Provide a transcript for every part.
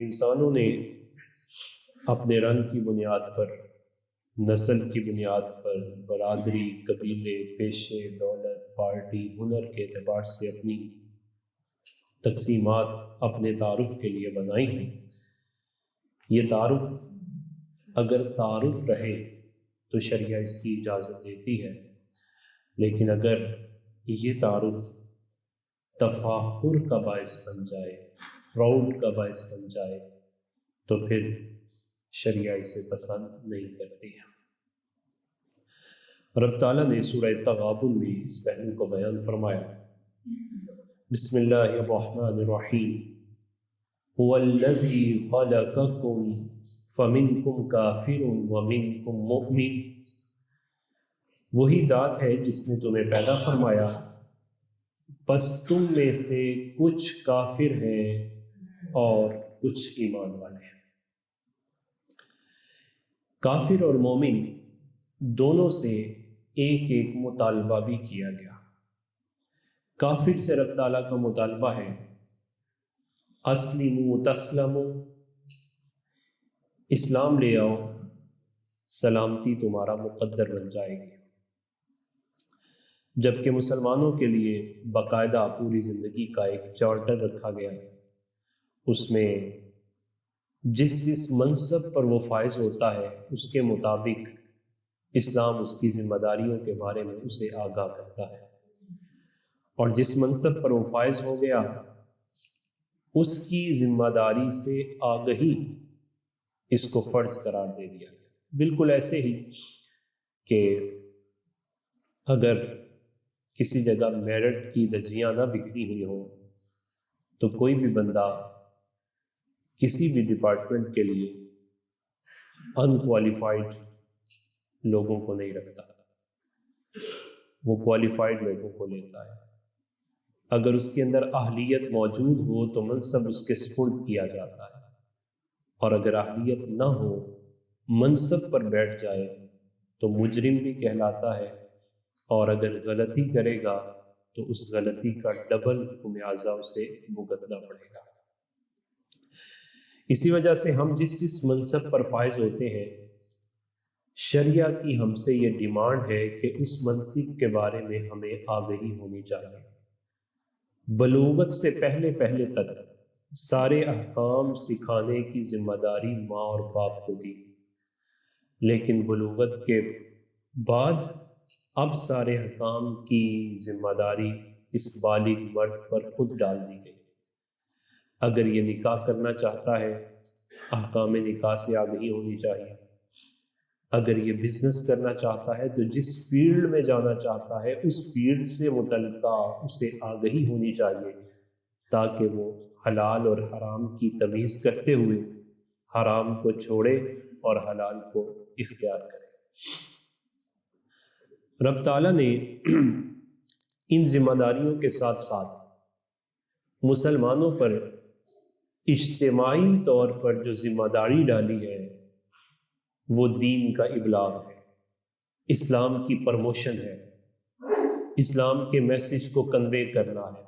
انسانوں نے اپنے رنگ کی بنیاد پر، نسل کی بنیاد پر، برادری، قبیلے، پیشے، دولت، پارٹی، ہنر کے اعتبار سے اپنی تقسیمات اپنے تعارف کے لیے بنائی ہیں۔ یہ تعارف اگر تعارف رہے تو شریعہ اس کی اجازت دیتی ہے، لیکن اگر یہ تعارف تفاخر کا باعث بن جائے، پراؤڈ کا باعث بن جائے، تو پھر شریعہ اسے پسند نہیں کرتی ہے۔ رب تعالیٰ نے سورہ تغابن میں اس پہلو کو بیان فرمایا۔ بسم اللہ الرحمن الرحیم هو الذی خلقکم فمنکم کافر ومنکم مؤمن، وہی ذات ہے جس نے تمہیں پیدا فرمایا، پس تم میں سے کچھ کافر ہیں اور کچھ ایمان والے ہیں۔ کافر اور مومن دونوں سے ایک ایک مطالبہ بھی کیا گیا۔ کافر سے رب تعالیٰ کا مطالبہ ہے اسلموا تسلموا، اسلام لے آؤ، سلامتی تمہارا مقدر بن جائے گی۔ جبکہ مسلمانوں کے لیے باقاعدہ پوری زندگی کا ایک چارٹر رکھا گیا، اس میں جس منصب پر وہ فائز ہوتا ہے اس کے مطابق اسلام اس کی ذمہ داریوں کے بارے میں اسے آگاہ کرتا ہے، اور جس منصب پر وہ فائز ہو گیا اس کی ذمہ داری سے آگہی اس کو فرض قرار دے دیا گیا۔ بالکل ایسے ہی کہ اگر کسی جگہ میرٹ کی دھجیاں نہ بکھری ہوئی ہوں تو کوئی بھی بندہ کسی بھی ڈپارٹمنٹ کے لیے انکوالیفائڈ لوگوں کو نہیں رکھتا، وہ کوالیفائڈ لوگوں کو لیتا ہے۔ اگر اس کے اندر اہلیت موجود ہو تو منصب اس کے سپرد کیا جاتا ہے، اور اگر اہلیت نہ ہو، منصب پر بیٹھ جائے تو مجرم بھی کہلاتا ہے، اور اگر غلطی کرے گا تو اس غلطی کا ڈبل خمیازہ اسے بھگتنا پڑے گا۔ اسی وجہ سے ہم جس منصب پر فائز ہوتے ہیں، شریعہ کی ہم سے یہ ڈیمانڈ ہے کہ اس منصب کے بارے میں ہمیں آگہی ہونی چاہیے۔ بلوغت سے پہلے تک سارے احکام سکھانے کی ذمہ داری ماں اور باپ کو دی، لیکن بلوغت کے بعد اب سارے احکام کی ذمہ داری اس بالغ مرد پر خود ڈال دی گئی۔ اگر یہ نکاح کرنا چاہتا ہے، احکام نکاح سے آگہی ہونی چاہیے۔ اگر یہ بزنس کرنا چاہتا ہے تو جس فیلڈ میں جانا چاہتا ہے اس فیلڈ سے متعلقہ اسے آگہی ہونی چاہیے، تاکہ وہ حلال اور حرام کی تمیز کرتے ہوئے حرام کو چھوڑے اور حلال کو اختیار کرے۔ رب تعالیٰ نے ان ذمہ داریوں کے ساتھ ساتھ مسلمانوں پر اجتماعی طور پر جو ذمہ داری ڈالی ہے وہ دین کا ابلاغ ہے، اسلام کی پروموشن ہے، اسلام کے میسج کو کنوے کرنا ہے،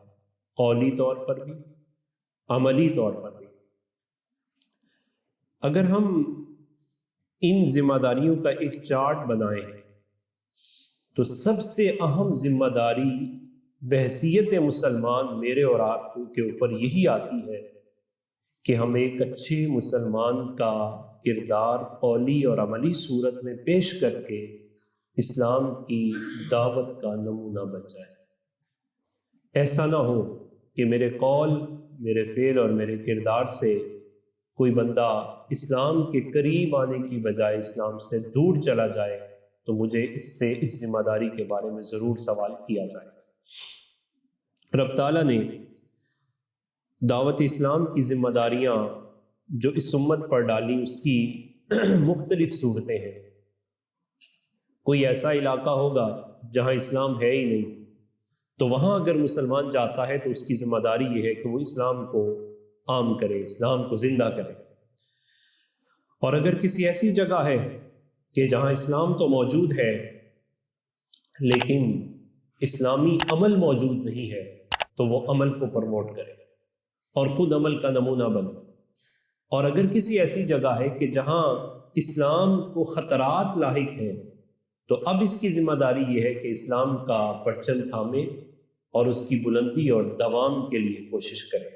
قولی طور پر بھی، عملی طور پر بھی۔ اگر ہم ان ذمہ داریوں کا ایک چارٹ بنائیں تو سب سے اہم ذمہ داری بحیثیت مسلمان میرے اور آپ کے اوپر یہی آتی ہے کہ ہم ایک اچھے مسلمان کا کردار قولی اور عملی صورت میں پیش کر کے اسلام کی دعوت کا نمونہ بن جائے۔ ایسا نہ ہو کہ میرے قول، میرے فعل اور میرے کردار سے کوئی بندہ اسلام کے قریب آنے کی بجائے اسلام سے دور چلا جائے تو مجھے اس ذمہ داری کے بارے میں ضرور سوال کیا جائے۔ رب تعالیٰ نے دعوت اسلام کی ذمہ داریاں جو اس امت پر ڈالی اس کی مختلف صورتیں ہیں۔ کوئی ایسا علاقہ ہوگا جہاں اسلام ہے ہی نہیں، تو وہاں اگر مسلمان جاتا ہے تو اس کی ذمہ داری یہ ہے کہ وہ اسلام کو عام کرے، اسلام کو زندہ کرے۔ اور اگر کسی ایسی جگہ ہے کہ جہاں اسلام تو موجود ہے لیکن اسلامی عمل موجود نہیں ہے، تو وہ عمل کو پروموٹ کرے اور خود عمل کا نمونہ بنے، اور اگر کسی ایسی جگہ ہے کہ جہاں اسلام کو خطرات لاحق ہیں تو اب اس کی ذمہ داری یہ ہے کہ اسلام کا پرچم تھامے اور اس کی بلندی اور دوام کے لیے کوشش کرے۔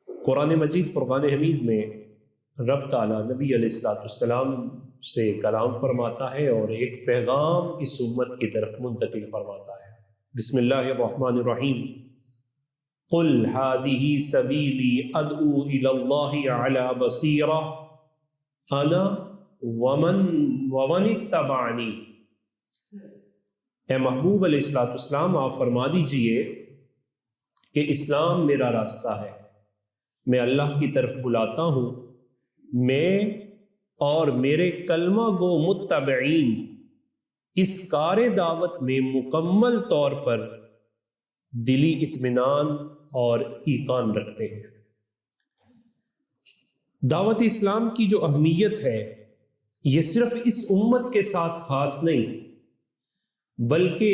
قرآن مجید فرقان حمید میں رب تعالیٰ نبی علیہ السلام سے کلام فرماتا ہے اور ایک پیغام اس امت کی طرف منتقل فرماتا ہے۔ بسم اللہ الرحمن الرحیم۔ قل هذه سبیلی ادعو الی اللہ علی بصیرہ انا ومن اتبعنی۔ اے محبوب علیہ السلام آپ فرما دیجئے کہ اسلام میرا راستہ ہے، میں اللہ کی طرف بلاتا ہوں، میں اور میرے کلمہ گو متبعین اس کار دعوت میں مکمل طور پر دلی اطمینان اور ایقان رکھتے ہیں۔ دعوت اسلام کی جو اہمیت ہے یہ صرف اس امت کے ساتھ خاص نہیں، بلکہ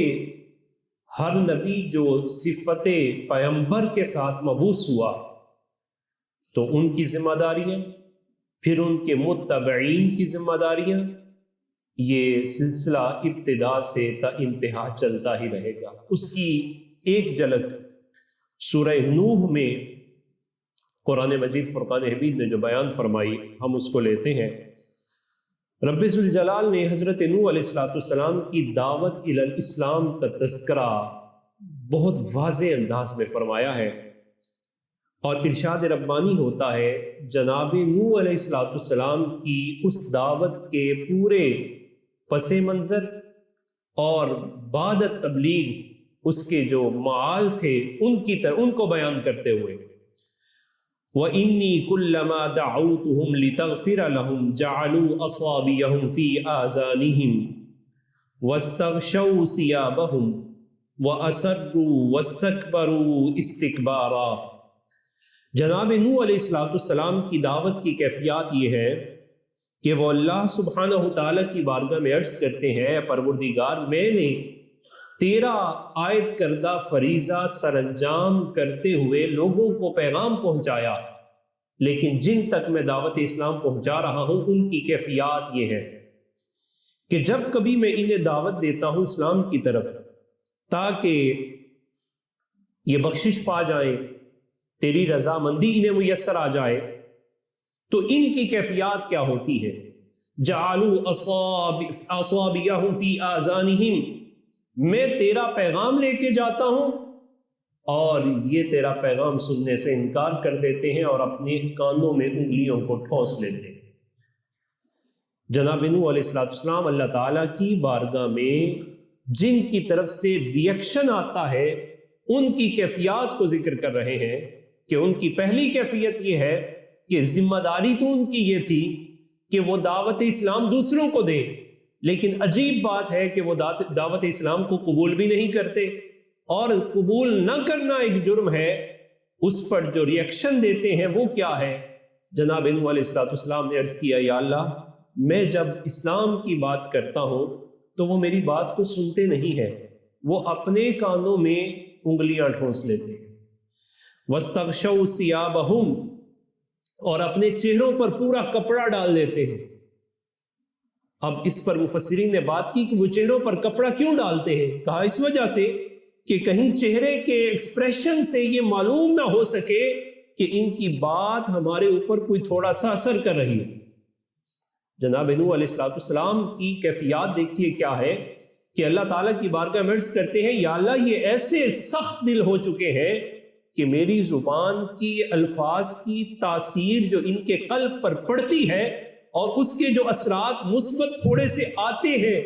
ہر نبی جو صفت پیغمبر کے ساتھ مبعوث ہوا تو ان کی ذمہ داریاں، پھر ان کے متبعین کی ذمہ داریاں، یہ سلسلہ ابتدا سے تا انتہا چلتا ہی رہے گا۔ اس کی ایک جھلک سورہ نوح میں قرآن مجید فرقان حمید نے جو بیان فرمائی ہم اس کو لیتے ہیں۔ رب ذوالجلال نے حضرت نوح علیہ السلام کی دعوت الی الاسلام کا تذکرہ بہت واضح انداز میں فرمایا ہے، اور ارشاد ربانی ہوتا ہے جناب نوح علیہ السلام کی اس دعوت کے پورے پس منظر اور بعد تبلیغ اس کے جو معال تھے ان کو بیان کرتے ہوئے وَإِنِّي كُلَّمَا دَعَوْتُهُمْ لِتَغْفِرَ لَهُمْ جَعَلُوا أَصَابِعَهُمْ فِي آذَانِهِمْ وَاسْتَغْشَوْا ثِيَابَهُمْ وَأَسَرُّوا وَاسْتَكْبَرُوا اسْتِكْبَارًا۔ جناب نوح علیہ السلام کی دعوت کی کیفیات یہ ہے کہ وہ اللہ سبحانہ تعالیٰ کی بارگاہ میں عرض کرتے ہیں، پروردگار میں نے تیرا عائد کردہ فریضہ سر انجام کرتے ہوئے لوگوں کو پیغام پہنچایا، لیکن جن تک میں دعوت اسلام پہنچا رہا ہوں ان کی کیفیات یہ ہے کہ جب کبھی میں انہیں دعوت دیتا ہوں اسلام کی طرف تاکہ یہ بخشش پا جائیں، تیری رضامندی انہیں میسر آ جائے، تو ان کی کیفیات کیا ہوتی ہے؟ جعلوا اصابعهم فی آذانہم، میں تیرا پیغام لے کے جاتا ہوں اور یہ تیرا پیغام سننے سے انکار کر دیتے ہیں اور اپنے کانوں میں انگلیوں کو ٹھونس لیتے ہیں۔ جناب نوح علیہ السلام اللہ تعالیٰ کی بارگاہ میں جن کی طرف سے ریئیکشن آتا ہے ان کی کیفیات کو ذکر کر رہے ہیں کہ ان کی پہلی کیفیت یہ ہے کہ ذمہ داری تو ان کی یہ تھی کہ وہ دعوت اسلام دوسروں کو دیں، لیکن عجیب بات ہے کہ وہ دعوت اسلام کو قبول بھی نہیں کرتے، اور قبول نہ کرنا ایک جرم ہے، اس پر جو ریئیکشن دیتے ہیں وہ کیا ہے؟ جناب نوح علیہ السلام نے عرض کیا، یا اللہ میں جب اسلام کی بات کرتا ہوں تو وہ میری بات کو سنتے نہیں ہیں، وہ اپنے کانوں میں انگلیاں ٹھونس لیتے ہیں۔ وَاسْتَغْشَوْا ثِيَابَهُمْ، اور اپنے چہروں پر پورا کپڑا ڈال دیتے ہیں۔ اب اس پر مفسرین نے بات کی کہ وہ چہروں پر کپڑا کیوں ڈالتے ہیں؟ کہا اس وجہ سے کہ کہیں چہرے کے ایکسپریشن سے یہ معلوم نہ ہو سکے کہ ان کی بات ہمارے اوپر کوئی تھوڑا سا اثر کر رہی ہے۔ جناب نوح علیہ السلام کی کیفیات دیکھیے کیا ہے کہ اللہ تعالیٰ کی بارگاہ میں عرض کرتے ہیں، یا اللہ یہ ایسے سخت دل ہو چکے ہیں کہ میری زبان کی الفاظ کی تاثیر جو ان کے قلب پر پڑتی ہے اور اس کے جو اثرات مثبت تھوڑے سے آتے ہیں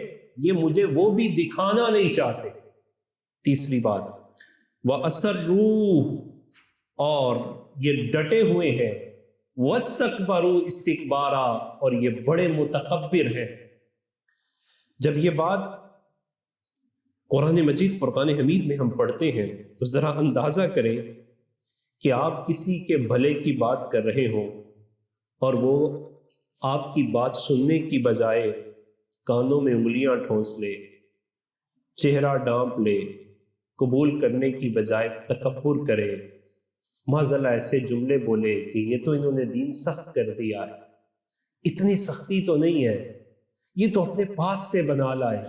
یہ مجھے وہ بھی دکھانا نہیں چاہتے۔ تیسری بات، وَأَسَرُّوا، اور یہ ڈٹے ہوئے ہیں، وَاسْتَكْبَرُوا اسْتِكْبَارًا، اور یہ بڑے متکبر ہیں۔ جب یہ بات قرآن مجید فرقان حمید میں ہم پڑھتے ہیں تو ذرا اندازہ کریں کہ آپ کسی کے بھلے کی بات کر رہے ہوں اور وہ آپ کی بات سننے کی بجائے کانوں میں انگلیاں ٹھونس لے، چہرہ ڈانپ لے، قبول کرنے کی بجائے تکبر کرے، معاذاللہ ایسے جملے بولے کہ یہ تو انہوں نے دین سخت کر دیا ہے، اتنی سختی تو نہیں ہے، یہ تو اپنے پاس سے بنا لائے،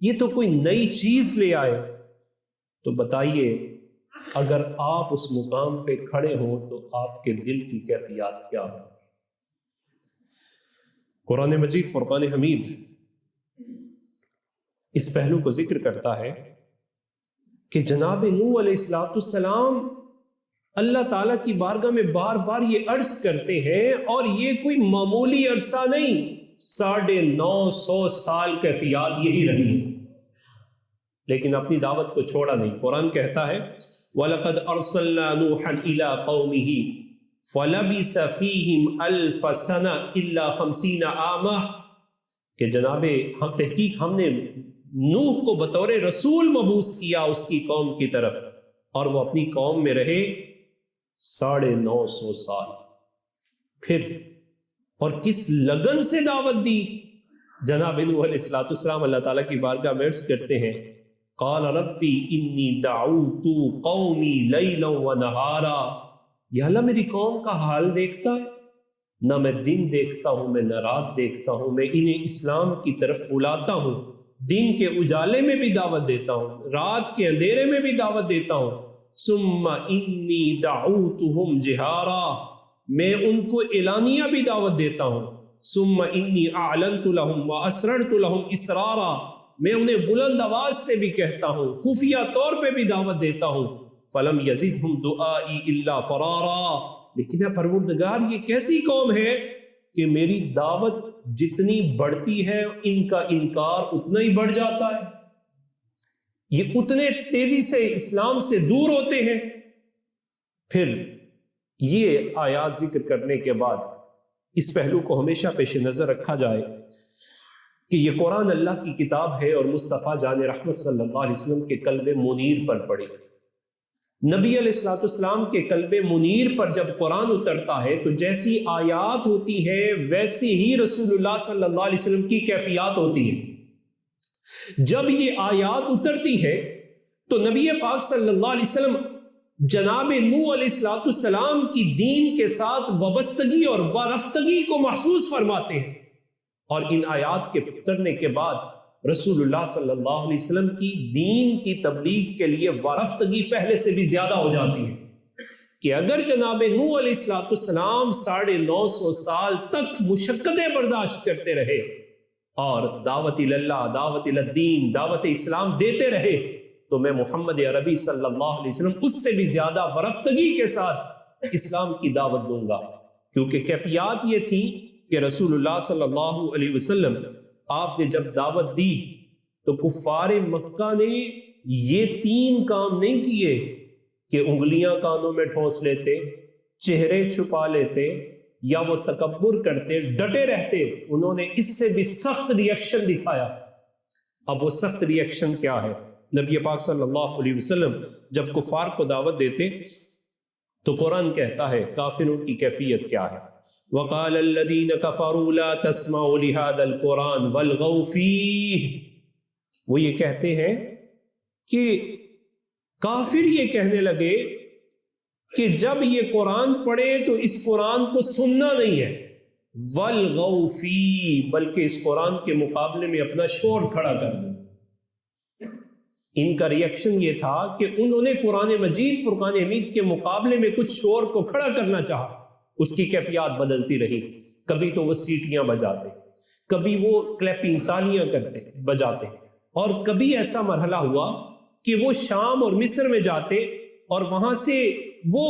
یہ تو کوئی نئی چیز لے آئے۔ تو بتائیے اگر آپ اس مقام پہ کھڑے ہوں تو آپ کے دل کی کیفیات کیا ہو؟ قرآن مجید فرقان حمید اس پہلو کو ذکر کرتا ہے کہ جناب نوح علیہ السلام اللہ تعالیٰ کی بارگاہ میں بار بار یہ عرض کرتے ہیں، اور یہ کوئی معمولی عرصہ نہیں، 950 سال کیفیات یہی رہی ہے، لیکن اپنی دعوت کو چھوڑا نہیں۔ قرآن کہتا ہے وَلَقَدْ أَرْسَلْنَا نُوحًا إِلَىٰ قَوْمِهِ فَلَبِثَ فِيهِمْ أَلْفَ سَنَةٍ إِلَّا 50 عَامًا کہ جناب تحقیق ہم نے نوح کو بطور رسول مبعوث کیا اس کی قوم کی طرف، اور وہ اپنی قوم میں رہے 950 سال۔ پھر اور کس لگن سے دعوت دی؟ جناب نوح علیہ السلام اللہ تعالیٰ کی بارگاہ میں عرض کرتے ہیں قال ربی انی دعوت قومی لیلا ونہارا، یا اللہ میری قوم کا حال دیکھتا ہے، نہ میں دن دیکھتا ہوں میں نہ رات دیکھتا ہوں، میں انہیں اسلام کی طرف بلاتا ہوں، دن کے اجالے میں بھی دعوت دیتا ہوں، رات کے اندھیرے میں بھی دعوت دیتا ہوں، ثم انی دعوتہم جہارا، میں ان کو اعلانیہ بھی دعوت دیتا ہوں، ثم انی اعلنت لہم واسررت لہم اسرارا، میں انہیں بلند آواز سے بھی کہتا ہوں، خفیہ طور پہ بھی دعوت دیتا ہوں، فلم یزدہم دعائی الا فرارا، لیکن اے پروردگار یہ کیسی قوم ہے کہ میری دعوت جتنی بڑھتی ہے ان کا انکار اتنا ہی بڑھ جاتا ہے، یہ اتنے تیزی سے اسلام سے دور ہوتے ہیں۔ پھر یہ آیات ذکر کرنے کے بعد اس پہلو کو ہمیشہ پیش نظر رکھا جائے کہ یہ قرآن اللہ کی کتاب ہے اور مصطفیٰ جان رحمت صلی اللہ علیہ وسلم کے قلب منیر پر پڑی۔ نبی علیہ السلام کے قلب منیر پر جب قرآن اترتا ہے تو جیسی آیات ہوتی ہے ویسی ہی رسول اللہ صلی اللہ علیہ وسلم کی کیفیات ہوتی ہے۔ جب یہ آیات اترتی ہے تو نبی پاک صلی اللہ علیہ وسلم جناب نوح علیہ السلام کی دین کے ساتھ وابستگی اور وارفتگی کو محسوس فرماتے ہیں، اور ان آیات کے اترنے کے بعد رسول اللہ صلی اللہ علیہ وسلم کی دین کی تبلیغ کے لیے وارفتگی پہلے سے بھی زیادہ ہو جاتی ہے کہ اگر جناب نوح علیہ السلام 950 سال تک مشقتیں برداشت کرتے رہے اور دعوت اللہ، دعوت الدین، دعوت اسلام دیتے رہے، تو میں محمد عربی صلی اللہ علیہ وسلم اس سے بھی زیادہ وارفتگی کے ساتھ اسلام کی دعوت دوں گا، کیونکہ کیفیات یہ تھی کہ رسول اللہ صلی اللہ علیہ وسلم آپ نے جب دعوت دی تو کفار مکہ نے یہ 3 کام نہیں کیے کہ انگلیاں کانوں میں ٹھونس لیتے، چہرے چھپا لیتے یا وہ تکبر کرتے، ڈٹے رہتے، انہوں نے اس سے بھی سخت ری ایکشن دکھایا۔ اب وہ سخت ری ایکشن کیا ہے؟ نبی پاک صلی اللہ علیہ وسلم جب کفار کو دعوت دیتے تو قرآن کہتا ہے کافروں کی کیفیت کیا ہے؟ وَقَالَ الَّذِينَ كَفَرُوا لَا تَسْمَعُوا لِهَذَا الْقُرْآنِ وَالْغَوْا فِيهِ، وہ یہ کہتے ہیں کہ کافر یہ کہنے لگے کہ جب یہ قرآن پڑھے تو اس قرآن کو سننا نہیں ہے، وَالْغَوْا فِيهِ، بلکہ اس قرآن کے مقابلے میں اپنا شور کھڑا کر دو۔ ان کا ری ایکشن یہ تھا کہ انہوں نے قرآن مجید فرقان حمید کے مقابلے میں کچھ شور کو کھڑا کرنا چاہا، اس کی کیفیات بدلتی رہی، کبھی تو وہ سیٹیاں بجاتے، کبھی وہ کلیپنگ تالیاں کرتے بجاتے، اور کبھی ایسا مرحلہ ہوا کہ وہ شام اور مصر میں جاتے اور وہاں سے وہ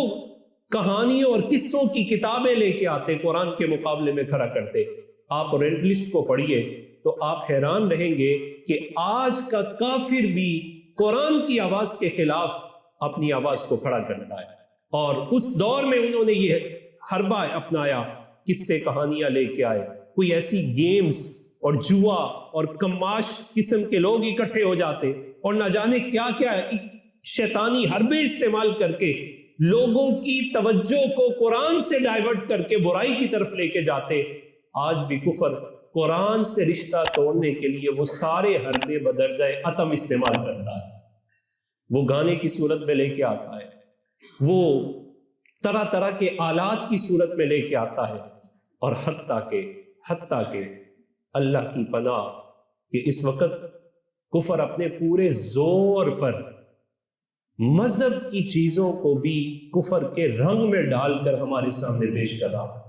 کہانیوں اور قصوں کی کتابیں لے کے آتے، قرآن کے مقابلے میں کھڑا کرتے۔ آپ اورینٹلسٹ کو پڑھیے تو آپ حیران رہیں گے کہ آج کا کافر بھی قرآن کی آواز کے خلاف اپنی آواز کو کھڑا کرتا ہے، اور اس دور میں انہوں نے یہ حربہ اپنایا، قصے کہانیاں لے کے آئے، کوئی ایسی گیمز اور جوا اور کماش قسم کے لوگ اکٹھے ہو جاتے اور نہ جانے کیا کیا شیطانی حربے استعمال کر کے لوگوں کی توجہ کو قرآن سے ڈائیورٹ کر کے برائی کی طرف لے کے جاتے۔ آج بھی کفر قرآن سے رشتہ توڑنے کے لیے وہ سارے حربے بدرجہ عتم استعمال کرتا ہے، وہ گانے کی صورت میں لے کے آتا ہے، وہ طرح طرح کے آلات کی صورت میں لے کے آتا ہے، اور حتیٰ کہ اللہ کی پناہ کہ اس وقت کفر اپنے پورے زور پر مذہب کی چیزوں کو بھی کفر کے رنگ میں ڈال کر ہمارے سامنے پیش کر رہا ہے۔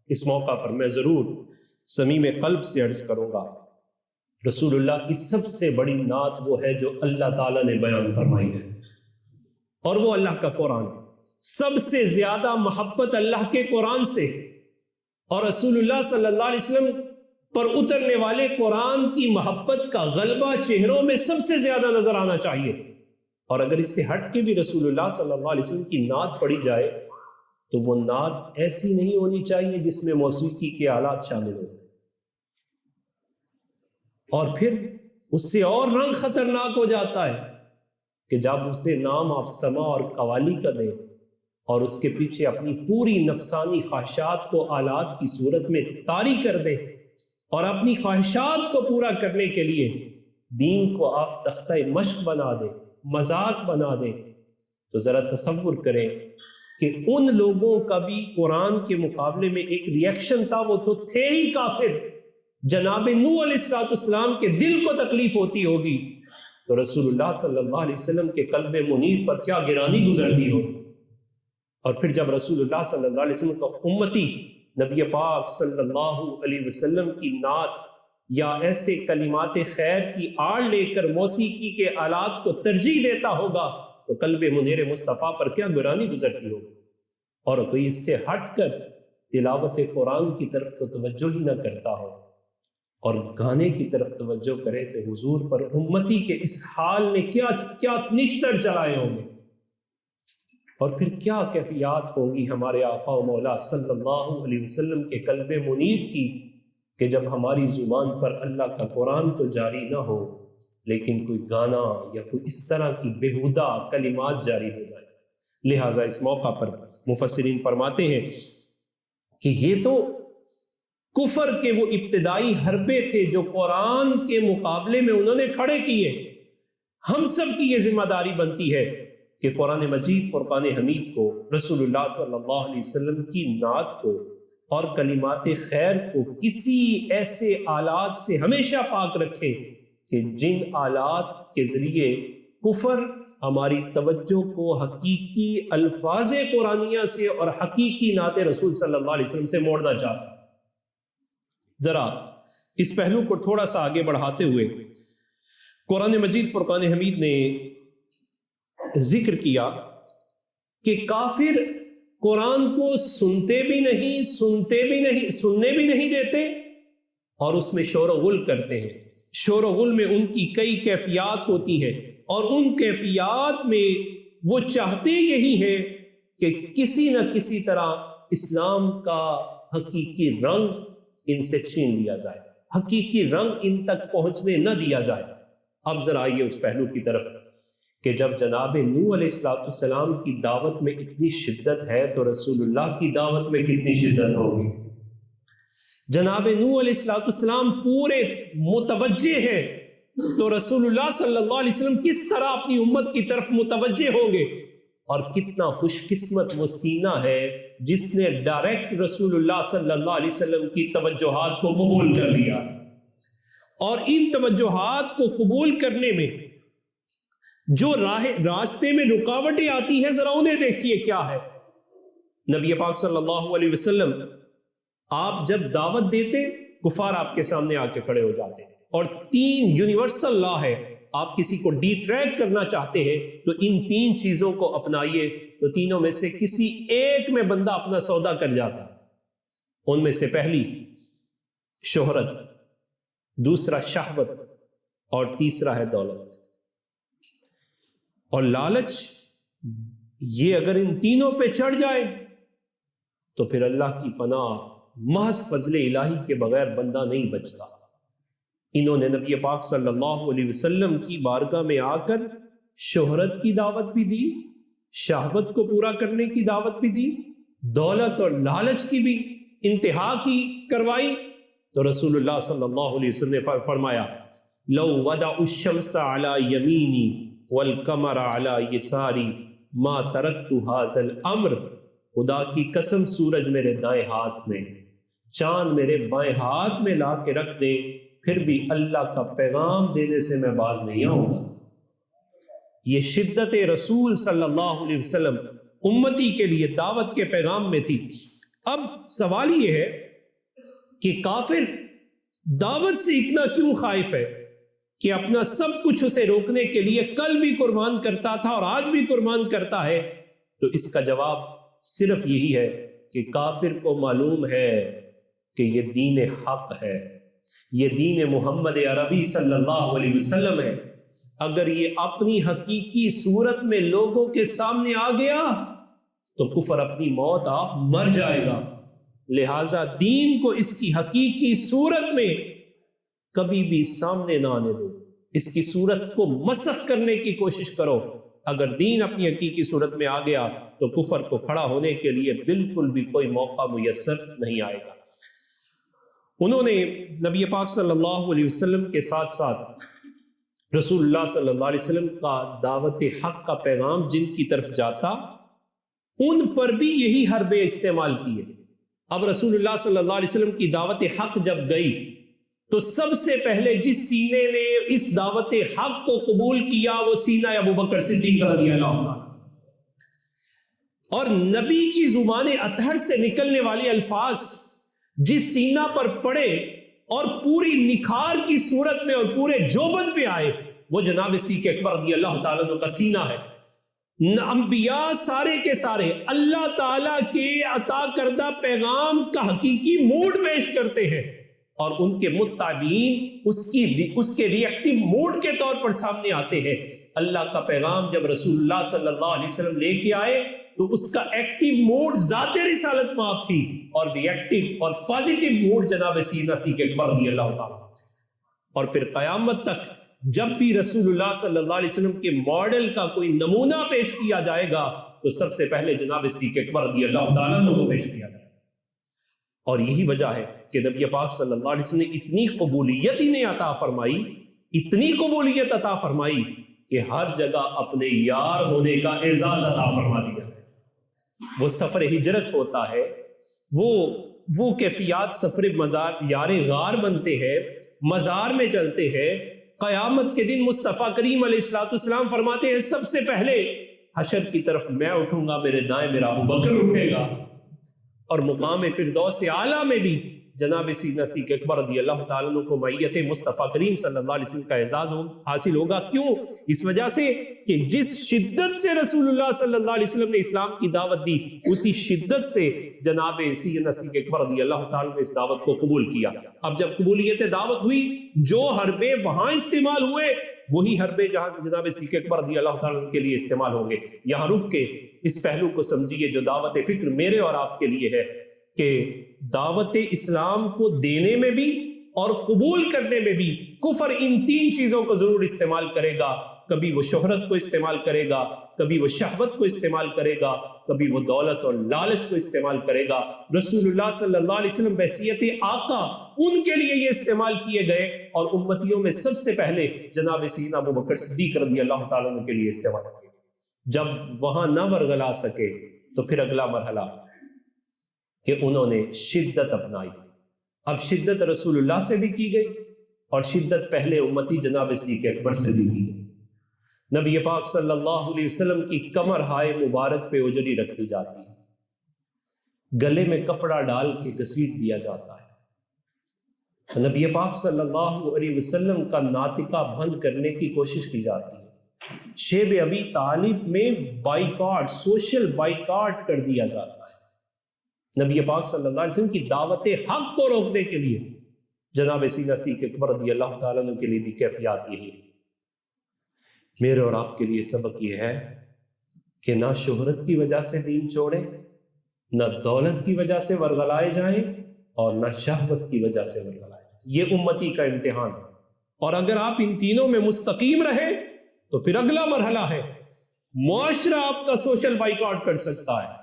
اس موقع پر میں ضرور صمیم قلب سے عرض کروں گا، رسول اللہ کی سب سے بڑی نعت وہ ہے جو اللہ تعالیٰ نے بیان فرمائی ہے، اور وہ اللہ کا قرآن ہے۔ سب سے زیادہ محبت اللہ کے قرآن سے، اور رسول اللہ صلی اللہ علیہ وسلم پر اترنے والے قرآن کی محبت کا غلبہ چہروں میں سب سے زیادہ نظر آنا چاہیے۔ اور اگر اس سے ہٹ کے بھی رسول اللہ صلی اللہ علیہ وسلم کی نعت پڑھی جائے تو وہ نعت ایسی نہیں ہونی چاہیے جس میں موسیقی کے آلات شامل ہو، اور پھر اس سے اور رنگ خطرناک ہو جاتا ہے کہ جب اسے نام آپ سما اور قوالی کا دیں اور اس کے پیچھے اپنی پوری نفسانی خواہشات کو آلات کی صورت میں طاری کر دیں اور اپنی خواہشات کو پورا کرنے کے لیے دین کو آپ تختہ مشق بنا دیں، مذاق بنا دیں، تو ذرا تصور کریں کہ ان لوگوں کا بھی قرآن کے مقابلے میں ایک ریئیکشن تھا، وہ تو تھے ہی کافر، جناب نوح علیہ السلام کے دل کو تکلیف ہوتی ہوگی، تو رسول اللہ صلی اللہ علیہ وسلم کے قلب منیر پر کیا گرانی گزرتی ہو۔ اور پھر جب رسول اللہ صلی اللہ علیہ وسلم کا امتی نبی پاک صلی اللہ علیہ وسلم کی نعت یا ایسے کلمات خیر کی آڑ لے کر موسیقی کے آلات کو ترجیح دیتا ہوگا تو قلب منیر مصطفیٰ پر کیا گرانی گزرتی ہوگی، اور کوئی اس سے ہٹ کر تلاوت قرآن کی طرف تو توجہ ہی نہ کرتا ہو اور گانے کی طرف توجہ کرے تو حضور پر امتی کے اس حال نے کیا نشتر چلائے ہوں گے، اور پھر کیا کیفیات ہوں گی ہمارے آقا و مولا صلی اللہ علیہ وسلم کے قلب منیر کی کہ جب ہماری زبان پر اللہ کا قرآن تو جاری نہ ہو لیکن کوئی گانا یا کوئی اس طرح کی بیہودہ کلمات جاری ہو جائے۔ لہٰذا اس موقع پر مفسرین فرماتے ہیں کہ یہ تو کفر کے وہ ابتدائی حربے تھے جو قرآن کے مقابلے میں انہوں نے کھڑے کیے۔ ہم سب کی یہ ذمہ داری بنتی ہے کہ قرآن مجید فرقان حمید کو، رسول اللہ صلی اللہ علیہ وسلم کی نعت کو اور کلمات خیر کو کسی ایسے آلات سے ہمیشہ پاک رکھیں کہ جن آلات کے ذریعے کفر ہماری توجہ کو حقیقی الفاظ قرآنیہ سے اور حقیقی نعت رسول صلی اللہ علیہ وسلم سے موڑنا چاہتا۔ ذرا اس پہلو کو تھوڑا سا آگے بڑھاتے ہوئے قرآن مجید فرقان حمید نے ذکر کیا کہ کافر قرآن کو سنتے بھی نہیں، سننے بھی نہیں دیتے، اور اس میں شور و غل کرتے ہیں۔ شور و غل میں ان کی کئی کیفیات ہوتی ہیں، اور ان کیفیات میں وہ چاہتے یہی ہیں کہ کسی نہ کسی طرح اسلام کا حقیقی رنگ ان سے چھین لیا جائے، حقیقی رنگ ان تک پہنچنے نہ دیا جائے۔ اب ذرا آئیے اس پہلو کی طرف کہ جب جناب نوح علیہ السلام کی دعوت میں اتنی شدت ہے تو رسول اللہ کی دعوت میں کتنی شدت ہوگی۔ جناب نوح علیہ السلام پورے متوجہ ہیں تو رسول اللہ صلی اللہ علیہ وسلم کس طرح اپنی امت کی طرف متوجہ ہوں گے، اور کتنا خوش قسمت وہ سینہ ہے جس نے ڈائریکٹ رسول اللہ صلی اللہ علیہ وسلم کی توجہات کو قبول کر لیا۔ اور ان توجہات کو قبول کرنے میں جو راستے میں رکاوٹیں آتی ہیں ذرا انہیں دیکھیے کیا ہے۔ نبی پاک صلی اللہ علیہ وسلم آپ جب دعوت دیتے کفار آپ کے سامنے آ کے کھڑے ہو جاتے، اور 3 یونیورسل لا ہے، آپ کسی کو ڈی ٹریک کرنا چاہتے ہیں تو ان 3 چیزوں کو اپنائیے، تو تینوں میں سے کسی ایک میں بندہ اپنا سودا کر جاتا۔ ان میں سے پہلی شہرت، دوسرا شہوت، اور تیسرا ہے دولت اور لالچ۔ یہ اگر ان تینوں پہ چڑھ جائے تو پھر اللہ کی پناہ محض فضل الہی کے بغیر بندہ نہیں بچتا۔ انہوں نے نبی پاک صلی اللہ علیہ وسلم کی بارگاہ میں آ کر شہرت کی دعوت بھی دی، شہوت کو پورا کرنے کی دعوت بھی دی، دولت اور لالچ کی بھی انتہا کی کروائی، تو رسول اللہ صلی اللہ علیہ وسلم نے فرمایا لو وضع الشمس علی یمینی والقمر علی یساری ما ترکت ھذا الامر خدا کی قسم سورج میرے دائیں ہاتھ میں، چاند میرے بائیں ہاتھ میں لا کے رکھ دیں، پھر بھی اللہ کا پیغام دینے سے میں باز نہیں آؤں گا۔ یہ شدت رسول صلی اللہ علیہ وسلم امتی کے لیے دعوت کے پیغام میں تھی۔ اب سوال یہ ہے کہ کافر دعوت سے اتنا کیوں خائف ہے کہ اپنا سب کچھ اسے روکنے کے لیے کل بھی قربان کرتا تھا اور آج بھی قربان کرتا ہے؟ تو اس کا جواب صرف یہی ہے کہ کافر کو معلوم ہے کہ یہ دین حق ہے، یہ دین محمد عربی صلی اللہ علیہ وسلم ہے۔ اگر یہ اپنی حقیقی صورت میں لوگوں کے سامنے آ گیا تو کفر اپنی موت آپ مر جائے گا۔ لہذا دین کو اس کی حقیقی صورت میں کبھی بھی سامنے نہ آنے دو، اس کی صورت کو مسخ کرنے کی کوشش کرو۔ اگر دین اپنی حقیقی صورت میں آ گیا تو کفر کو کھڑا ہونے کے لیے بالکل بھی کوئی موقع میسر نہیں آئے گا۔ انہوں نے نبی پاک صلی اللہ علیہ وسلم کے ساتھ ساتھ رسول اللہ صلی اللہ علیہ وسلم کا دعوت حق کا پیغام جن کی طرف جاتا ان پر بھی یہی حربے استعمال کیے۔ اب رسول اللہ صلی اللہ علیہ وسلم کی دعوت حق جب گئی تو سب سے پہلے جس سینے نے اس دعوت حق کو قبول کیا وہ سینہ ابوبکر صدیق رضی اللہ عنہ، اور نبی کی زبان اطہر سے نکلنے والے الفاظ جس سینہ پر پڑے اور پوری نکھار کی صورت میں اور پورے جوبن پہ آئے وہ جناب صدیق اکبر رضی اللہ تعالیٰ عنہ کا سینہ ہے۔ انبیاء سارے کے سارے اللہ تعالیٰ کے عطا کردہ پیغام کا حقیقی موڈ پیش کرتے ہیں اور ان کے متابعین اس کے ری ایکٹیو موڈ کے طور پر سامنے آتے ہیں۔ اللہ کا پیغام جب رسول اللہ صلی اللہ علیہ وسلم لے کے آئے تو اس کا ایکٹیو موڈ ذات رسالت میں آپ تھی اور ری ایکٹیو اور پازیٹیو موڈ جناب سیدنا صدیق اکبر رضی اللہ تعالیٰ۔ اور پھر قیامت تک جب بھی رسول اللہ صلی اللہ علیہ وسلم کے ماڈل کا کوئی نمونہ پیش کیا جائے گا تو سب سے پہلے جناب صدیق اکبر رضی اللہ تعالیٰ عنہ کو پیش کیا جائے گا۔ اور یہی وجہ ہے کہ نبی پاک صلی اللہ علیہ وسلم نے اتنی قبولیت انہیں عطا فرمائی، اتنی قبولیت عطا فرمائی کہ ہر جگہ اپنے یار ہونے کا اعزاز عطا فرما دیا۔ وہ سفر ہجرت ہوتا ہے، وہ کیفیات سفر مزار یار غار بنتے ہیں، مزار میں چلتے ہیں۔ قیامت کے دن مصطفیٰ کریم علیہ الصلوۃ والسلام فرماتے ہیں سب سے پہلے حشر کی طرف میں اٹھوں گا، میرے دائیں میرا ابوبکر اٹھے گا۔ اور مقام فردوس اعلیٰ میں بھی جناب سیدنا صدیق اکبر رضی اللہ تعالیٰ عنہ کو معیت مصطفیٰ کریم صلی اللہ علیہ وسلم کا اعزاز حاصل ہوگا۔ کیوں؟ اس وجہ سے کہ جس شدت سے رسول اللہ صلی اللہ علیہ وسلم نے اسلام کی دعوت دی اسی شدت سے جناب سیدنا صدیق اکبر رضی اللہ تعالیٰ نے اس دعوت کو قبول کیا۔ اب جب قبولیت دعوت ہوئی جو حربے وہاں استعمال ہوئے وہی حربے جہاں جناب صدیق اکبر رضی اللہ تعالیٰ کے لیے استعمال ہوں گے۔ یہاں رک کے اس پہلو کو سمجھیے جو دعوت فکر میرے اور آپ کے لیے ہے کہ دعوت اسلام کو دینے میں بھی اور قبول کرنے میں بھی کفر ان تین چیزوں کو ضرور استعمال کرے گا۔ کبھی وہ شہرت کو استعمال کرے گا، کبھی وہ شہوت کو استعمال کرے گا، کبھی وہ دولت اور لالچ کو استعمال کرے گا۔ رسول اللہ صلی اللہ علیہ وسلم بحیثیت آقا ان کے لیے یہ استعمال کیے گئے اور امتیوں میں سب سے پہلے جناب سیدنا ابوبکر صدیق رضی اللہ تعالیٰ عنہ کے لیے استعمال کیے۔ جب وہاں نہ ورغلا سکے تو پھر اگلا مرحلہ کہ انہوں نے شدت اپنائی۔ اب شدت رسول اللہ سے بھی کی گئی اور شدت پہلے امتی جناب صدیق اکبر سے بھی کی گئی۔ نبی پاک صلی اللہ علیہ وسلم کی کمر ہائے مبارک پہ اجڑی رکھ دی جاتی ہے، گلے میں کپڑا ڈال کے گھسیٹ دیا جاتا ہے، نبی پاک صلی اللہ علیہ وسلم کا ناطقہ بند کرنے کی کوشش کی جاتی ہے، شیب ابی طالب میں بائیکاٹ، سوشل بائیکاٹ کر دیا جاتا ہے۔ نبی پاک صلی اللہ علیہ وسلم کی دعوت حق کو روکنے کے لیے جناب سیدنا صدیق اکبر رضی اللہ تعالیٰ عنہ کے لیے بھی کیفیات یہی ہے۔ میرے اور آپ کے لیے سبق یہ ہے کہ نہ شہرت کی وجہ سے دین چھوڑیں، نہ دولت کی وجہ سے ورغلائے جائیں اور نہ شہوت کی وجہ سے ورغلائے جائیں۔ یہ امتی کا امتحان ہے، اور اگر آپ ان تینوں میں مستقیم رہے تو پھر اگلا مرحلہ ہے معاشرہ آپ کا سوشل بائیکاٹ کر سکتا ہے۔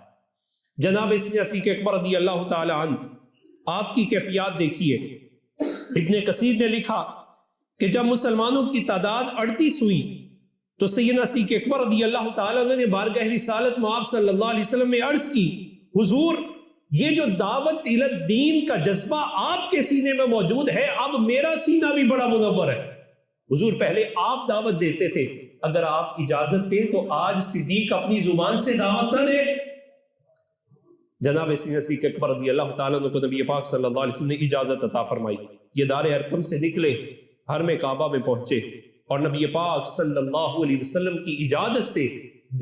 جناب صدیق اکبر رضی اللہ تعالی عنہ آپ کی کیفیات دیکھیے۔ ابن کثیر نے لکھا کہ جب مسلمانوں کی تعداد 38 ہوئی تو سیدنا صدیق اکبر رضی اللہ تعالی عنہ نے بارگاہ رسالت میں آپ صلی اللہ علیہ وسلم میں عرض کی حضور یہ جو دعوت الی الدین کا جذبہ آپ کے سینے میں موجود ہے، اب میرا سینہ بھی بڑا منور ہے۔ حضور پہلے آپ دعوت دیتے تھے، اگر آپ اجازت دیں تو آج صدیق اپنی زبان سے دعوت نہ دے۔ جناب صدیق اکبر رضی اللہ تعالیٰ عنہ کو نبی پاک صلی اللہ علیہ وسلم نے اجازت عطا فرمائی، یہ دار ارقم سے نکلے، حرم کعبہ میں پہنچے، اور نبی پاک صلی اللہ علیہ وسلم کی اجازت سے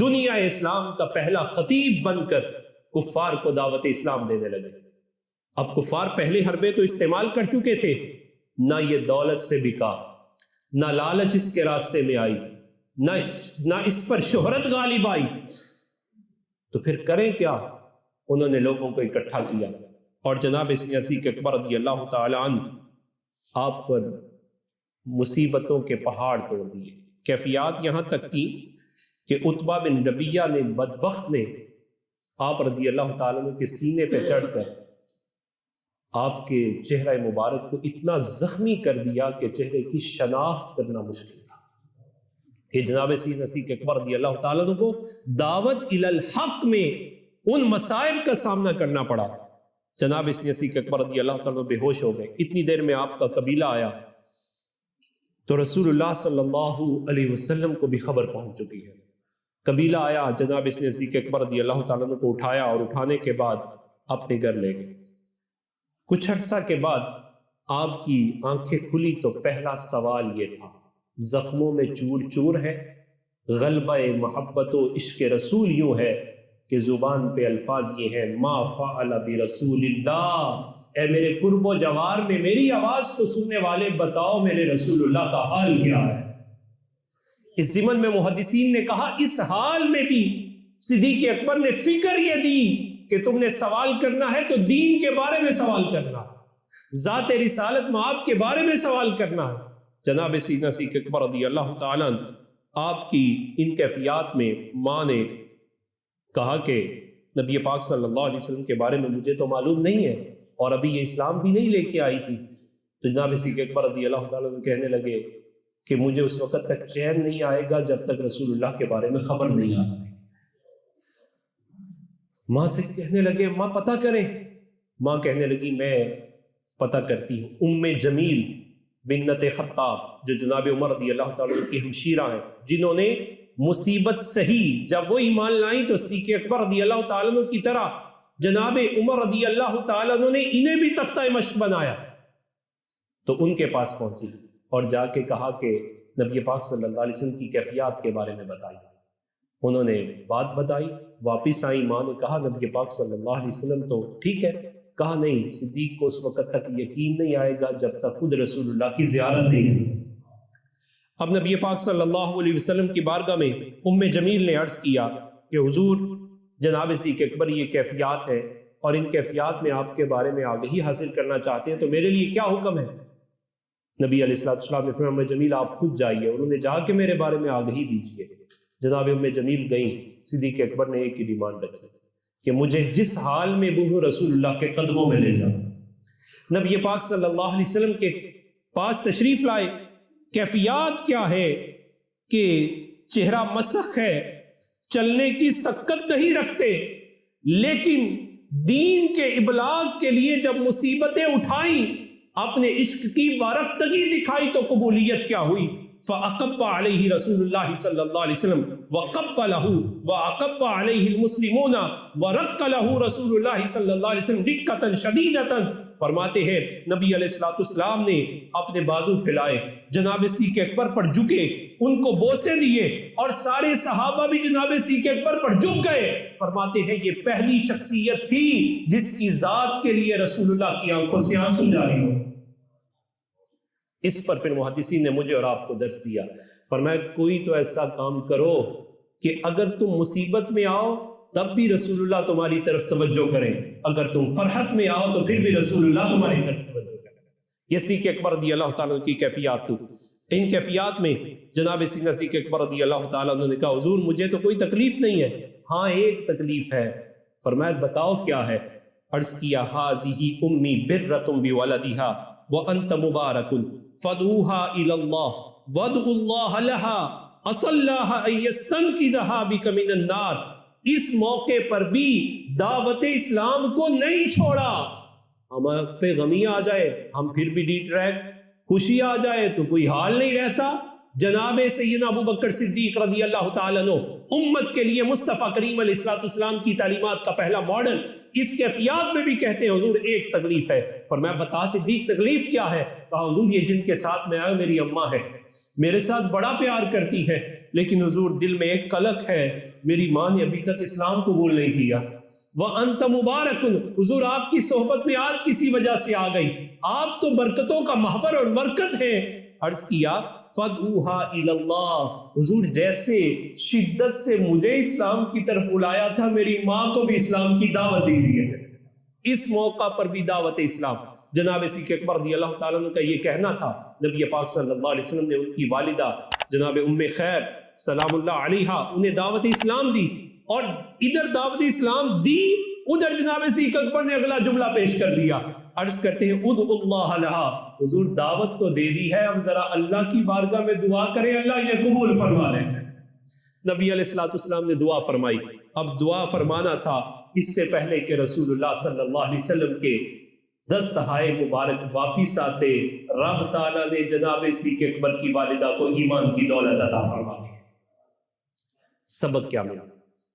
دنیا اسلام کا پہلا خطیب بن کر کفار کو دعوت اسلام دینے لگے۔ اب کفار پہلے حربے تو استعمال کر چکے تھے، نہ یہ دولت سے بکا، نہ لالچ اس کے راستے میں آئی، نہ اس پر شہرت غالب آئی، تو پھر کریں کیا؟ انہوں نے لوگوں کو اکٹھا کیا اور جناب صدیق اکبر رضی اللہ تعالی عنہ آپ پر مصیبتوں کے پہاڑ توڑ دیے۔ کیفیات یہاں تک تھی کہ عتبہ بن ربیعہ نے بدبخت نے آپ رضی اللہ تعالیٰ عنہ کے سینے پہ چڑھ کر آپ کے چہرہ مبارک کو اتنا زخمی کر دیا کہ چہرے کی شناخت کرنا مشکل تھا۔ کہ جناب صدیق اکبر رضی اللہ تعالیٰ عنہ کو دعوت الی الحق میں ان مصائب کا سامنا کرنا پڑا۔ جناب صدیق اکبر رضی اللہ تعالیٰ عنہ بے ہوش ہو گئے۔ اتنی دیر میں آپ کا قبیلہ آیا تو رسول اللہ صلی اللہ علیہ وسلم کو بھی خبر پہنچ چکی ہے۔ قبیلہ آیا، جناب صدیق اکبر رضی اللہ تعالیٰ عنہ کو اٹھایا اور اٹھانے کے بعد اپنے گھر لے گئے۔ کچھ عرصہ کے بعد آپ کی آنکھیں کھلی تو پہلا سوال یہ تھا، زخموں میں چور چور ہے، غلبہ محبت و عشق رسول یوں ہے کہ زبان پہ الفاظ یہ ہیں، ما فعل برسول اللہ، اے میرے قرب و جوار میں میری آواز کو سننے والے بتاؤ میرے رسول اللہ کا حال کیا ہے۔ اس ضمن میں محدثین نے کہا اس حال میں بھی صدیق اکبر نے فکر یہ دی کہ تم نے سوال کرنا ہے تو دین کے بارے میں سوال کرنا ہے، ذات رسالت مآب کے بارے میں سوال کرنا ہے۔ جناب صدیق اکبر رضی اللہ تعالیٰ عنہ آپ کی ان کیفیات میں ماں نے کہا کہ نبی پاک صلی اللہ علیہ وسلم کے بارے میں مجھے تو معلوم نہیں ہے، اور ابھی یہ اسلام بھی نہیں لے کے آئی تھی۔ تو جناب صدیق اکبر رضی اللہ تعالیٰ عنہ کہنے لگے کہ مجھے اس وقت تک چین نہیں آئے گا جب تک رسول اللہ کے بارے میں خبر نہیں آ جائے۔ ماں سے کہنے لگے ماں پتہ کریں۔ ماں کہنے لگی میں پتہ کرتی ہوں۔ ام جمیل بنت خطاب جو جناب عمر رضی اللہ تعالیٰ عنہ کی ہمشیرہ ہیں، جنہوں نے مصیبت سہی، جب وہ ایمان لائیں تو صدیق اکبر رضی اللہ تعالیٰ عنہ کی طرح جناب عمر رضی اللہ تعالیٰ عنہ نے انہیں بھی تختہ مشق بنایا، تو ان کے پاس پہنچی اور جا کے کہا کہ نبی پاک صلی اللہ علیہ وسلم کی کیفیات کے بارے میں بتائی۔ انہوں نے بات بتائی، واپس آئی، ماں نے کہا نبی پاک صلی اللہ علیہ وسلم تو ٹھیک ہے۔ کہا نہیں، صدیق کو اس وقت تک یقین نہیں آئے گا جب تک خود رسول اللہ کی زیارت نہیں ہوگی۔ اب نبی پاک صلی اللہ علیہ وسلم کی بارگاہ میں ام جمیل نے عرض کیا کہ حضور جناب صدیق اکبر یہ کیفیات ہے اور ان کیفیات میں آپ کے بارے میں آگہی حاصل کرنا چاہتے ہیں تو میرے لیے کیا حکم ہے؟ نبی علیہ السلام نے فرمایا ام جمیل آپ خود جائیے، انہوں نے جا کے میرے بارے میں آگہی دیجیے۔ جناب ام جمیل گئیں، صدیق اکبر نے ایک ہی ڈیمانڈ رکھی کہ مجھے جس حال میں بھی ہوں رسول اللہ کے قدموں میں لے جاؤ۔ نبی پاک صلی اللہ علیہ وسلم کے پاس تشریف لائے۔ کیفیات کیا ہے کہ چہرہ مسخ ہے، چلنے کی سکت نہیں رکھتے، لیکن دین کے ابلاغ کے لیے جب مصیبتیں اٹھائیں، اپنے عشق کی وارفتگی دکھائی تو قبولیت کیا ہوئی؟ فَأَقَبَّ عَلَيْهِ رسول اللہ صلی اللہ علیہ وسلم وَقَبَّلَهُ وَأَقَبَّ عَلَيْهِ الْمُسْلِمُونَ وَرَقَّ لَهُ رسول اللہ صلی اللہ علیہ وسلم رِقَّةً شَدِيدَةً۔ فرماتے ہیں نبی علیہ السلام نے اپنے بازو پھیلائے، جناب صدیق اکبر پر جھکے، ان کو بوسے دیے، اور سارے صحابہ بھی جناب صدیق اکبر پر جھک گئے۔ فرماتے ہیں یہ پہلی شخصیت تھی جس کی ذات کے لیے رسول اللہ کی آنکھوں سے آنسو جاری ہو۔ اس پر پھر محدثین نے مجھے اور آپ کو درس دیا، فرمایا کوئی تو ایسا کام کرو کہ اگر تم مصیبت میں آؤ تب بھی رسول اللہ تمہاری طرف توجہ کریں، اگر تم فرحت میں آؤ تو پھر بھی رسول اللہ تمہاری طرف توجہ کریں۔ یہ صدیق اکبر رضی اللہ تعالیٰ کی کیفیات تو ان کیفیات میں جناب صدیق اکبر رضی اللہ تعالیٰ نے کہا حضور مجھے تو کوئی تکلیف نہیں ہے، ہاں ایک تکلیف ہے۔ فرمایا بتاؤ کیا ہے؟ عرض کیا ھذہ امی برۃ بولدھا وانت مبارک فدعوها الی اللہ وادعوا اللہ لها عسى اللہ ان یستنقذها بک من النار۔ اس موقع پر بھی دعوت اسلام کو نہیں چھوڑا. ہم پہ غمی آ جائے ہم پھر بھی ڈی ٹریک، خوشی آ جائے تو کوئی حال نہیں رہتا. جناب سیدنا ابو بکر صدیق رضی اللہ تعالیٰ عنہ امت کے لیے مصطفیٰ کریم علیہ الصلوۃ والسلام کی تعلیمات کا پہلا ماڈل. اس کیفیات میں بھی کہتے ہیں حضور ایک تکلیف ہے. فرمایا بتا صدیق تکلیف کیا ہے؟ کہا حضور یہ جن کے ساتھ میں آیا میری اماں ہے، میرے ساتھ بڑا پیار کرتی ہے، لیکن حضور دل میں ایک قلق ہے، میری ماں نے ابھی تک اسلام قبول نہیں کیا. وَأَنْتَ مُبَارَكٌ، حضور آپ کی صحبت میں آج کسی وجہ سے آ گئی، آپ تو برکتوں کا محور اور مرکز ہیں. عرض کیا فَدْعُوهَا إِلَى اللَّهِ، حضور جیسے شدت سے مجھے اسلام کی طرف بلایا تھا میری ماں کو بھی اسلام کی دعوت دیجیے. اس موقع پر بھی دعوت اسلام. جناب صدیق اکبر رضی اللہ تعالیٰ عنہ کا یہ کہنا تھا، نبی پاک صلی اللہ علیہ وسلم نے ان کی والدہ جناب ام خیر سلام اللہ علیہا انہیں دعوت اسلام دی، اور ادھر دعوت اسلام دی، ادھر جناب صدیق اکبر نے اگلا جملہ پیش کر دیا. عرض کرتے ہیں ادعو اللہ لہا، حضور دعوت تو دے دی ہے، ہم ذرا اللہ کی بارگاہ میں دعا کریں اللہ انہیں قبول فرما لیں. نبی علیہ الصلوۃ والسلام نے دعا فرمائی. اب دعا فرمانا تھا اس سے پہلے کہ رسول اللہ صلی اللہ علیہ وسلم کے دستہائے مبارک واپس آتے، رب تعالیٰ نے جناب صدیق اکبر کی والدہ کو ایمان کی دولت عطا فرما دی. سبق کیا ملا؟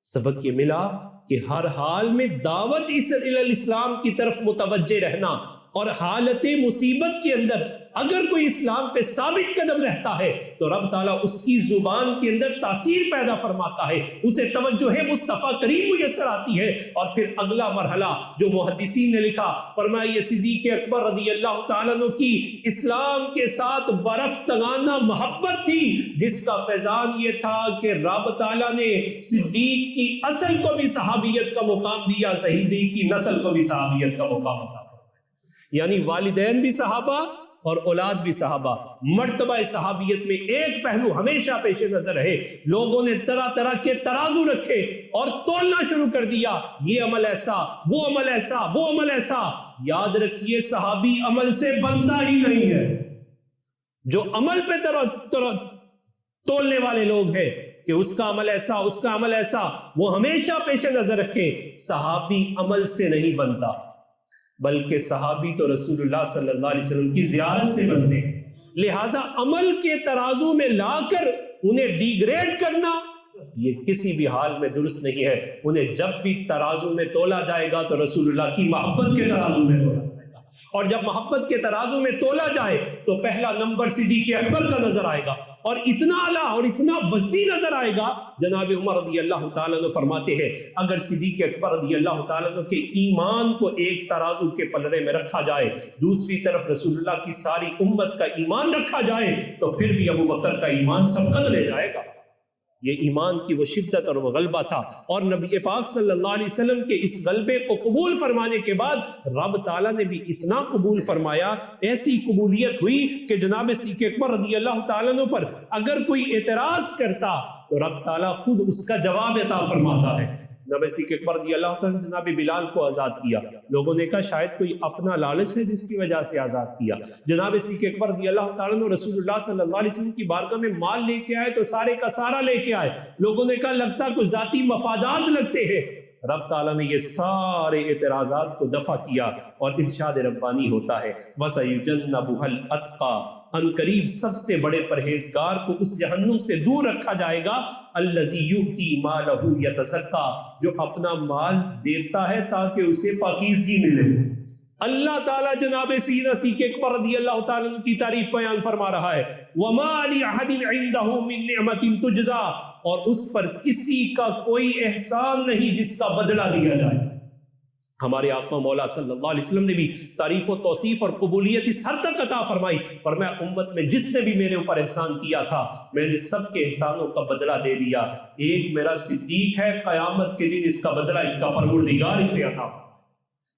سبق یہ ملا کہ ہر حال میں دعوت اسلام کی طرف متوجہ رہنا، اور حالت مصیبت کے اندر اگر کوئی اسلام پہ ثابت قدم رہتا ہے تو رب تعالیٰ اس کی زبان کے اندر تاثیر پیدا فرماتا ہے، اسے توجہ مصطفیٰ کریم میسر آتی ہے. اور پھر اگلا مرحلہ جو محدثین نے لکھا، فرمایا یہ صدیق اکبر رضی اللہ تعالیٰ عنہ کی اسلام کے ساتھ برفتگانہ محبت تھی، جس کا فیضان یہ تھا کہ رب تعالیٰ نے صدیق کی اصل کو بھی صحابیت کا مقام دیا، صدیق کی نسل کو بھی صحابیت کا مقام عطا فرمایا. یعنی والدین بھی صحابہ اور اولاد بھی صحابہ. مرتبہ صحابیت میں ایک پہلو ہمیشہ پیش نظر رہے. لوگوں نے طرح طرح کے ترازو رکھے اور تولنا شروع کر دیا، یہ عمل ایسا، وہ عمل ایسا، وہ عمل ایسا. یاد رکھیے صحابی عمل سے بنتا ہی نہیں ہے. جو عمل پہ تولنے والے لوگ ہیں کہ اس کا عمل ایسا، اس کا عمل ایسا، وہ ہمیشہ پیش نظر رکھے صحابی عمل سے نہیں بنتا، بلکہ صحابی تو رسول اللہ صلی اللہ علیہ وسلم کی زیارت سے بنتے ہیں. لہٰذا عمل کے ترازو میں لا کر انہیں ڈی گریڈ کرنا یہ کسی بھی حال میں درست نہیں ہے. انہیں جب بھی ترازو میں تولا جائے گا تو رسول اللہ کی محبت کے ترازو میں تولا جائے گا، اور جب محبت کے ترازو میں تولا جائے تو پہلا نمبر صدیق اکبر کا نظر آئے گا، اور اتنا اعلیٰ اور اتنا وزنی نظر آئے گا. جناب عمر رضی اللہ تعالیٰ عنہ فرماتے ہیں اگر صدیق اکبر رضی اللہ تعالیٰ عنہ کے ایمان کو ایک ترازو کے پلڑے میں رکھا جائے، دوسری طرف رسول اللہ کی ساری امت کا ایمان رکھا جائے، تو پھر بھی ابو بکر کا ایمان سبقت لے جائے گا. یہ ایمان کی وہ شدت اور وہ غلبہ تھا. اور نبی پاک صلی اللہ علیہ وسلم کے اس غلبے کو قبول فرمانے کے بعد رب تعالیٰ نے بھی اتنا قبول فرمایا، ایسی قبولیت ہوئی کہ جناب صدیق اکبر رضی اللہ تعالیٰ عنہ پر اگر کوئی اعتراض کرتا تو رب تعالیٰ خود اس کا جواب عطا فرماتا ہے. جناب صدیق اکبر رضی اللہ تعالیٰ نے جناب بلال کو آزاد کیا. لوگوں نے کہا شاید کوئی اپنا لالچ ہے جس کی وجہ سے آزاد کیا. جناب صدیق اکبر رضی اللہ تعالیٰ نے رسول اللہ صلی اللہ علیہ وسلم کی بارگاہ میں مال لے کے آئے تو سارے کا سارا لے کے آئے. لوگوں نے کہا لگتا کچھ ذاتی مفادات لگتے ہیں. رب تعالیٰ نے یہ سارے اعتراضات کو دفع کیا اور ارشاد ربانی ہوتا ہے وَسَيُجَنَّبُهَا الْأَتْقَى، ان قریب سب سے بڑے پرہیزگار کو اس جہنم سے دور رکھا جائے گا. الَّذِي يُؤْتِي مَالَهُ يَتَزَكَّى، جو اپنا مال دیتا ہے تاکہ اسے پاکیزگی ملے. اللہ تعالیٰ جناب سیدنا صدیق اکبر رضی اللہ تعالیٰ عنہ کی تعریف بیان فرما رہا ہے وَمَا لِأَحَدٍ عِندَهُ مِن نِعْمَةٍ تُجْزَى، اور اس پر کسی کا کوئی احسان نہیں جس کا بدلہ لیا جائے. ہمارے آقا مولا صلی اللہ علیہ وسلم نے بھی تعریف و توصیف اور قبولیت اس حد تک عطا فرمائی. فرمایا امت میں جس نے بھی میرے اوپر احسان کیا تھا میں نے سب کے احسانوں کا بدلہ دے دیا. ایک میرا صدیق ہے، قیامت کے دن اس کا بدلہ اس کا پروردگار اسے عطا فرمائے.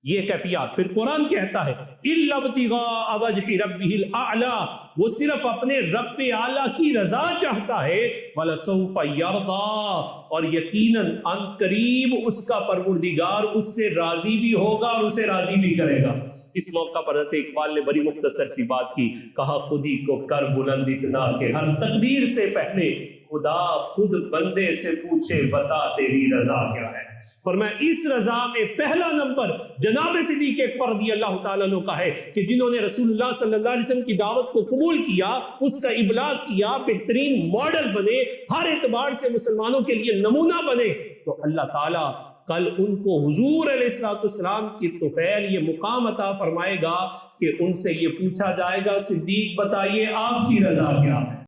یہ کیفیات. پھر قرآن کہتا ہے اِلَّا ابْتِغَاءَ وَجْهِ رَبِّهِ الْأَعْلَىٰ، وہ صرف اپنے رب اعلیٰ کی رضا چاہتا ہے. وَلَسَوْفَ يَرْضَىٰ، اور یقیناً ان قریب اس کا پروردگار اس سے راضی بھی ہوگا اور اسے راضی بھی کرے گا. اس موقع پر حضرت اقبال نے بڑی مختصر سی بات کی، کہا خودی کو کر بلند اتنا کہ ہر تقدیر سے پہلے خدا خود بندے سے پوچھے بتا تیری رضا کیا ہے. اور میں اس رضا میں پہلا نمبر جناب صدیق اکبر رضی اللہ تعالیٰ عنہ کا ہے کہ جنہوں نے رسول اللہ صلی اللہ علیہ وسلم کی دعوت کو قبول کیا، اس کا ابلاغ کیا، بہترین ماڈل بنے، ہر اعتبار سے مسلمانوں کے لیے نمونہ بنے. تو اللہ تعالیٰ کل ان کو حضور علیہ السلام کی طفیل یہ مقام عطا فرمائے گا کہ ان سے یہ پوچھا جائے گا صدیق بتائیے آپ کی رضا کیا ہے.